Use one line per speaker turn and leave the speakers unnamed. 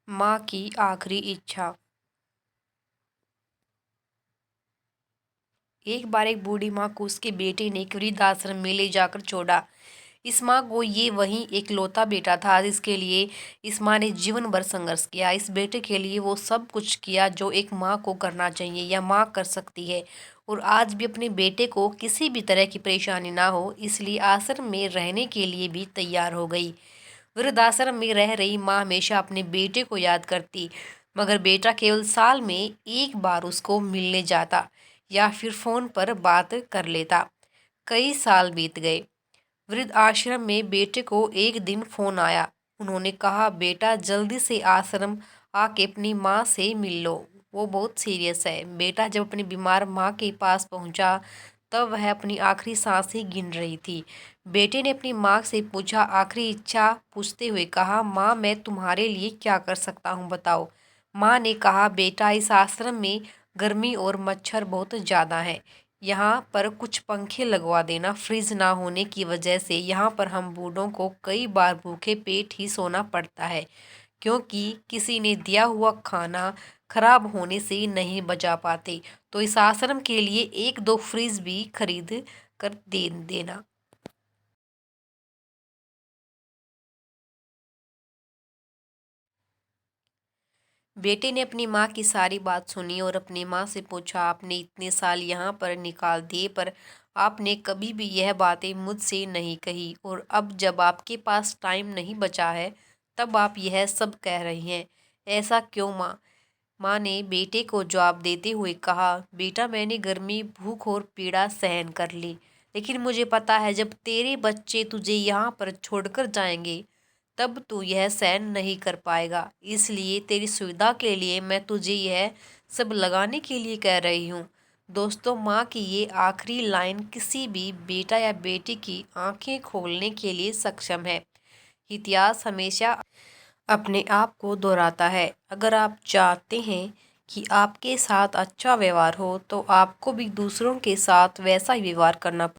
माँ की आखिरी इच्छा। एक बार एक बूढ़ी माँ को उसके बेटे ने एक वृद्धाश्रम में ले जाकर छोड़ा। इस माँ को ये वही एकलौता बेटा था जिसके लिए इस माँ ने जीवन भर संघर्ष किया। इस बेटे के लिए वो सब कुछ किया जो एक माँ को करना चाहिए या माँ कर सकती है, और आज भी अपने बेटे को किसी भी तरह की परेशानी ना हो इसलिए आश्रम में रहने के लिए भी तैयार हो गई। वृद्धाश्रम में रह रही माँ हमेशा अपने बेटे को याद करती, मगर बेटा केवल साल में एक बार उसको मिलने जाता या फिर फोन पर बात कर लेता। कई साल बीत गए। वृद्ध आश्रम में बेटे को एक दिन फोन आया। उन्होंने कहा, बेटा जल्दी से आश्रम आके अपनी माँ से मिल लो, वो बहुत सीरियस है। बेटा जब अपनी बीमार माँ के पास पहुंचा तब वह अपनी आखिरी सांस ही गिन रही थी। बेटे ने अपनी माँ से पूछा, आखिरी इच्छा पूछते हुए कहा, माँ मैं तुम्हारे लिए क्या कर सकता हूँ बताओ। माँ ने कहा, बेटा इस आश्रम में गर्मी और मच्छर बहुत ज़्यादा है, यहाँ पर कुछ पंखे लगवा देना। फ्रिज ना होने की वजह से यहाँ पर हम बूढ़ों को कई बार भूखे पेट ही सोना पड़ता है, क्योंकि किसी ने दिया हुआ खाना खराब होने से नहीं बचा पाते। तो इस आश्रम के लिए एक दो फ्रिज भी खरीद कर दे देना। बेटे ने अपनी माँ की सारी बात सुनी और अपनी माँ से पूछा, आपने इतने साल यहाँ पर निकाल दिए पर आपने कभी भी यह बातें मुझसे नहीं कही, और अब जब आपके पास टाइम नहीं बचा है तब आप यह सब कह रही हैं, ऐसा क्यों माँ। माँ ने बेटे को जवाब देते हुए कहा, बेटा मैंने गर्मी भूख और पीड़ा सहन कर ली, लेकिन मुझे पता है जब तेरे बच्चे तुझे यहाँ पर छोड़कर जाएंगे तब तू यह सहन नहीं कर पाएगा। इसलिए तेरी सुविधा के लिए मैं तुझे यह सब लगाने के लिए कह रही हूँ। दोस्तों, माँ की ये आखिरी लाइन किसी भी बेटा या बेटी की आंखें खोलने के लिए सक्षम है। इतिहास हमेशा अपने आप को दोहराता है। अगर आप चाहते हैं कि आपके साथ अच्छा व्यवहार हो तो आपको भी दूसरों के साथ वैसा ही व्यवहार करना